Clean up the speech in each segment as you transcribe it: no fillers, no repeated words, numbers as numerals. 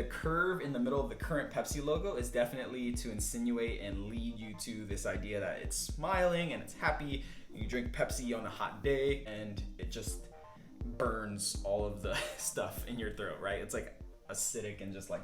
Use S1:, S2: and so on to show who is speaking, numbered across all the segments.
S1: The curve in the middle of the current Pepsi logo is definitely to insinuate and lead you to this idea that it's smiling and it's happy. You drink Pepsi on a hot day and it just burns all of the stuff in your throat, right? It's like acidic and just like...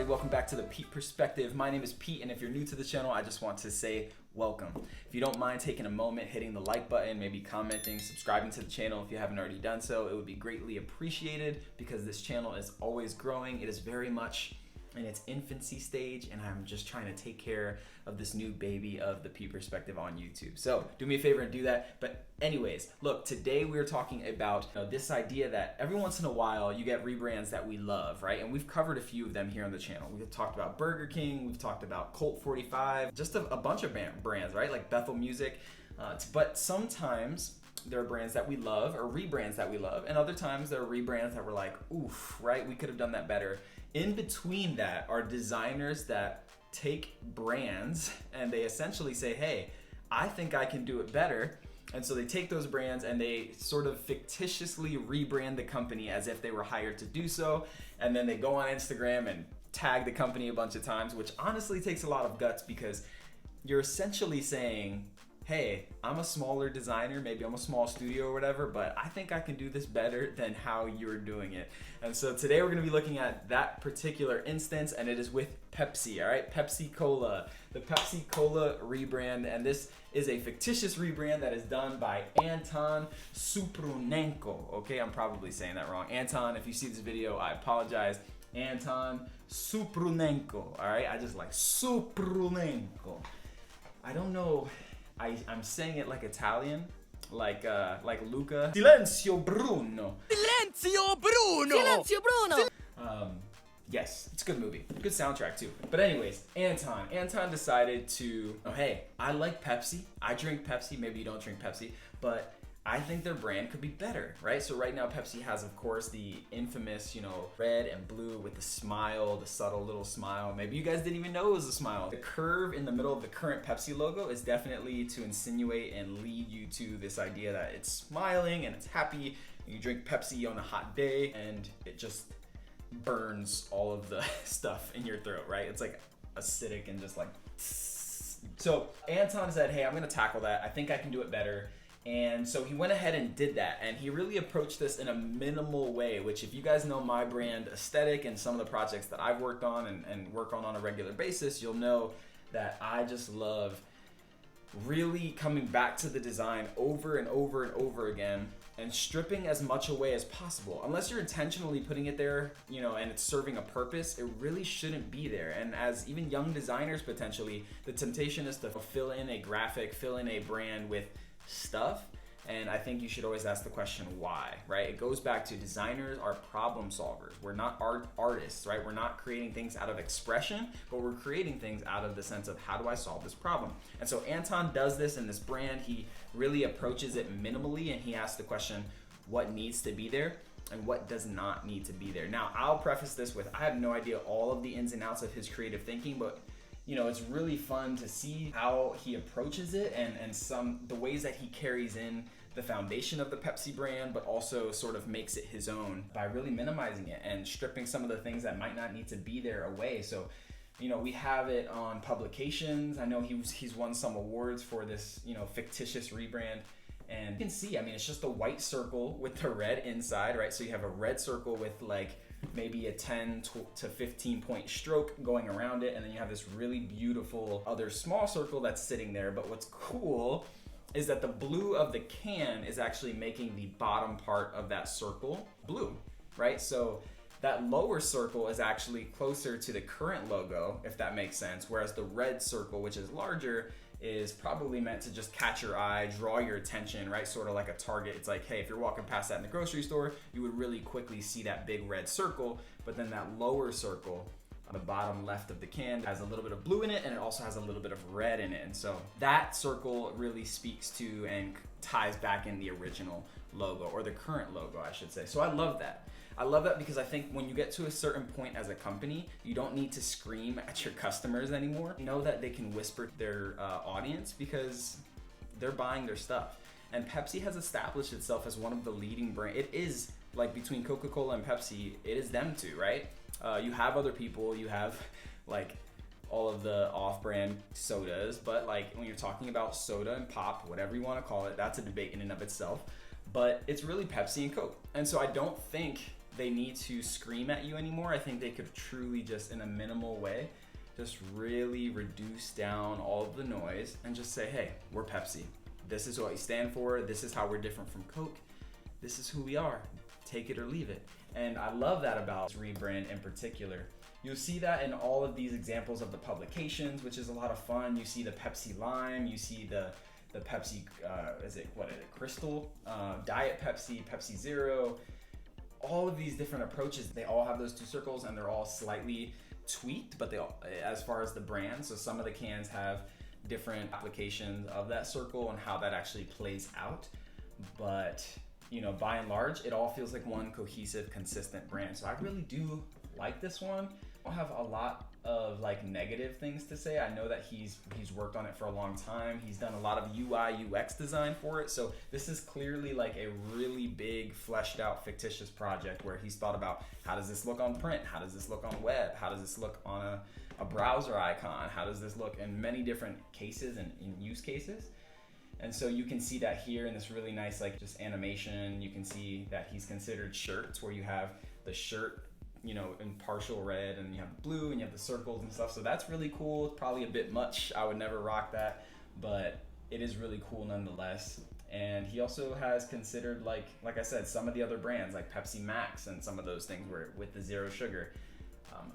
S1: Welcome back to the Pete Perspective. My name is Pete, and if you're new to the channel, I just want to say welcome. If you don't mind taking a moment, hitting the like button, maybe commenting, subscribing to the channel if you haven't already done so, it would be greatly appreciated because this channel is always growing. It is very much in its infancy stage, and I'm just trying to take care of this new baby of the Pete Perspective on YouTube. So do me a favor and do that. But anyways, look, today we're talking about this idea that every once in a while you get rebrands that we love, right? And we've covered a few of them here on the channel. We've talked about Burger King, we've talked about Colt 45, just a bunch of brands, right? Like Bethel Music. But sometimes there are brands that we love or rebrands that we love, and other times there are rebrands that we're like, oof, right? We could have done that better. In between that are designers that take brands and they essentially say, hey, I think I can do it better. And so they take those brands and they sort of fictitiously rebrand the company as if they were hired to do so. And then they go on Instagram and tag the company a bunch of times, which honestly takes a lot of guts because you're essentially saying, hey, I'm a smaller designer, maybe I'm a small studio or whatever, but I think I can do this better than how you're doing it. And so today we're gonna be looking at that particular instance, and it is with Pepsi, all right? Pepsi Cola, the Pepsi Cola rebrand, and this is a fictitious rebrand that is done by Anton Suprunenko, okay? I'm probably saying that wrong. Anton, if you see this video, I apologize. Anton Suprunenko, all right? I just like Suprunenko. I don't know. I'm saying it like Italian, like Luca. Silenzio Bruno.
S2: Silenzio Bruno. Silenzio Bruno.
S1: Yes, it's a good movie. Good soundtrack too. But anyways, Anton decided to, oh, hey, I like Pepsi. I drink Pepsi. Maybe you don't drink Pepsi, but I think their brand could be better, right? So right now Pepsi has, of course, the infamous, red and blue with the smile, the subtle little smile. Maybe you guys didn't even know it was a smile. The curve in the middle of the current Pepsi logo is definitely to insinuate and lead you to this idea that it's smiling and it's happy. You drink Pepsi on a hot day and it just burns all of the stuff in your throat, right? It's like acidic and just like... So Anton said, hey, I'm gonna tackle that. I think I can do it better. And so he went ahead and did that, and he really approached this in a minimal way, which if you guys know my brand aesthetic and some of the projects that I've worked on and work on a regular basis, you'll know that I just love really coming back to the design over and over and over again and stripping as much away as possible. Unless you're intentionally putting it there, and it's serving a purpose, it really shouldn't be there. And as even young designers potentially, the temptation is to fill in a graphic, fill in a brand with stuff, and I think you should always ask the question why, right? It goes back to designers are problem solvers. We're not artists, right? We're not creating things out of expression, but we're creating things out of the sense of how do I solve this problem? And so Anton does this in this brand. He really approaches it minimally, and he asks the question, what needs to be there and what does not need to be there? Now, I'll preface this with, I have no idea all of the ins and outs of his creative thinking, but it's really fun to see how he approaches it and the ways that he carries in the foundation of the Pepsi brand, but also sort of makes it his own by really minimizing it and stripping some of the things that might not need to be there away. So, we have it on publications. I know he's won some awards for this, fictitious rebrand. And you can see, it's just a white circle with the red inside, right? So you have a red circle with like maybe a 10 to 15 point stroke going around it, and then you have this really beautiful other small circle that's sitting there. But what's cool is that the blue of the can is actually making the bottom part of that circle blue, right? So that lower circle is actually closer to the current logo, if that makes sense, whereas the red circle, which is larger, is probably meant to just catch your eye, draw your attention, right? Sort of like a target. It's like, hey, if you're walking past that in the grocery store, you would really quickly see that big red circle, but then that lower circle on the bottom left of the can has a little bit of blue in it, and it also has a little bit of red in it. And so that circle really speaks to and ties back in the original logo, or the current logo, I should say. So I love that. I love that because I think when you get to a certain point as a company, you don't need to scream at your customers anymore. Know that they can whisper to their audience, because they're buying their stuff. And Pepsi has established itself as one of the leading brands. It is like between Coca-Cola and Pepsi, it is them two, right? You have other people, you have like all of the off-brand sodas, but like when you're talking about soda and pop, whatever you want to call it, that's a debate in and of itself. But it's really Pepsi and Coke. And so I don't think they need to scream at you anymore. I think they could truly just in a minimal way, just really reduce down all of the noise and just say, hey, we're Pepsi. This is what we stand for. This is how we're different from Coke. This is who we are. Take it or leave it. And I love that about this rebrand in particular. You'll see that in all of these examples of the publications, which is a lot of fun. You see the Pepsi Lime, you see the Pepsi, Crystal, Diet Pepsi, Pepsi Zero. All of these different approaches, they all have those two circles and they're all slightly tweaked, but they all, as far as the brand, so some of the cans have different applications of that circle and how that actually plays out. But you know, by and large, it all feels like one cohesive, consistent brand. So I really do like this one. I don't have a lot of like negative things to say. I know that he's worked on it for a long time. He's done a lot of UI UX design for it. So this is clearly like a really big fleshed out fictitious project where he's thought about how does this look on print? How does this look on web? How does this look on a browser icon? How does this look in many different cases and in use cases? And so you can see that here in this really nice like just animation. You can see that he's considered shirts where you have the shirt, you know, in partial red and you have blue and you have the circles and stuff. So that's really cool. It's probably a bit much. I would never rock that, but it is really cool nonetheless. And he also has considered like I said, some of the other brands like Pepsi Max and some of those things where with the zero sugar.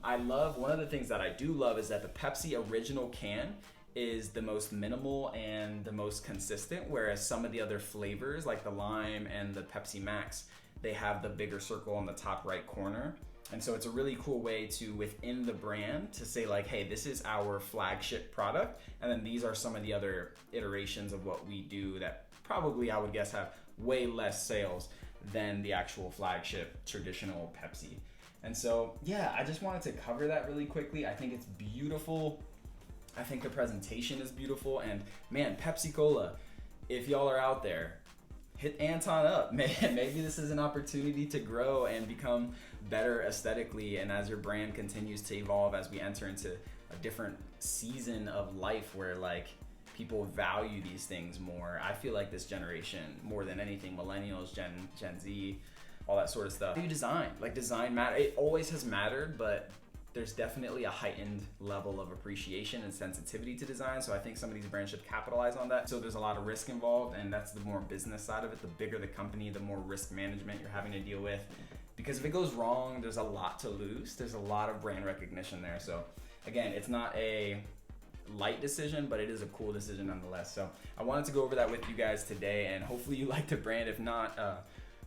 S1: I love, one of the things that I do love is that the Pepsi original can is the most minimal and the most consistent, whereas some of the other flavors like the lime and the Pepsi Max, they have the bigger circle on the top right corner. And so it's a really cool way to, within the brand, to say like, hey, this is our flagship product, and then these are some of the other iterations of what we do that probably, I would guess, have way less sales than the actual flagship traditional Pepsi. And so, yeah, I just wanted to cover that really quickly. I think it's beautiful. I think the presentation is beautiful. And man, Pepsi Cola, if y'all are out there, hit Anton up. Maybe this is an opportunity to grow and become better aesthetically. And as your brand continues to evolve, as we enter into a different season of life where like people value these things more, I feel like this generation, more than anything, millennials, Gen Z, all that sort of stuff. You design, like design matter. It always has mattered, but there's definitely a heightened level of appreciation and sensitivity to design. So I think some of these brands should capitalize on that. So there's a lot of risk involved, and that's the more business side of it. The bigger the company, the more risk management you're having to deal with. Because if it goes wrong, there's a lot to lose. There's a lot of brand recognition there. So again, it's not a light decision, but it is a cool decision nonetheless. So I wanted to go over that with you guys today, and hopefully you like the brand. If not,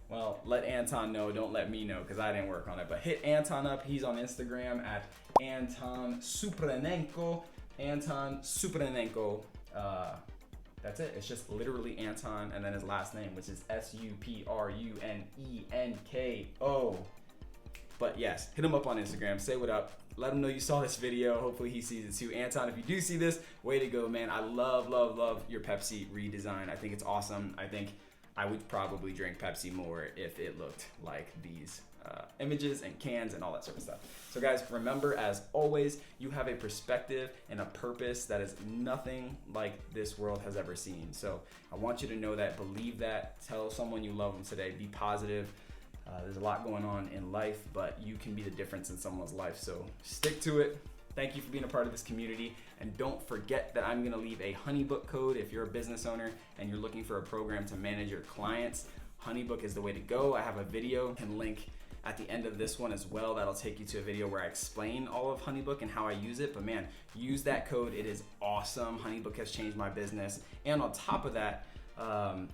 S1: well, let Anton know, don't let me know, because I didn't work on it. But hit Anton up. He's on Instagram at Anton Suprunenko. Anton Suprunenko. That's it. It's just literally Anton and then his last name, which is Suprunenko. But yes, hit him up on Instagram. Say what up. Let him know you saw this video. Hopefully he sees it too. Anton, if you do see this, way to go, man. I love your Pepsi redesign. I think it's awesome. I think I would probably drink Pepsi more if it looked like these images and cans and all that sort of stuff. So guys, remember, as always, you have a perspective and a purpose that is nothing like this world has ever seen. So I want you to know that, believe that, tell someone you love them today, be positive. There's a lot going on in life, but you can be the difference in someone's life. So stick to it. Thank you for being a part of this community. And don't forget that I'm gonna leave a HoneyBook code if you're a business owner and you're looking for a program to manage your clients. HoneyBook is the way to go. I have a video and link at the end of this one as well. That'll take you to a video where I explain all of HoneyBook and how I use it. But man, use that code. It is awesome. HoneyBook has changed my business. And on top of that,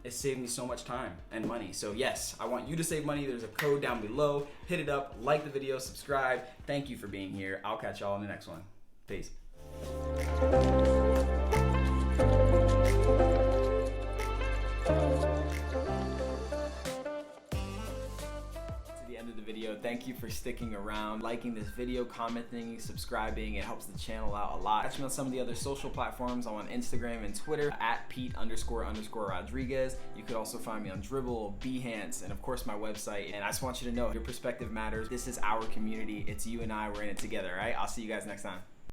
S1: it saved me so much time and money. So yes, I want you to save money. There's a code down below. Hit it up, like the video, subscribe. Thank you for being here. I'll catch y'all in the next one. Peace. To the end of the video, thank you for sticking around, liking this video, commenting, subscribing. It helps the channel out a lot. Catch me on some of the other social platforms. I'm on Instagram and Twitter at Pete__Rodriguez. You could also find me on Dribbble, Behance, and of course my website. And I just want you to know your perspective matters. This is our community. It's you and I. We're in it together, all right? I'll see you guys next time.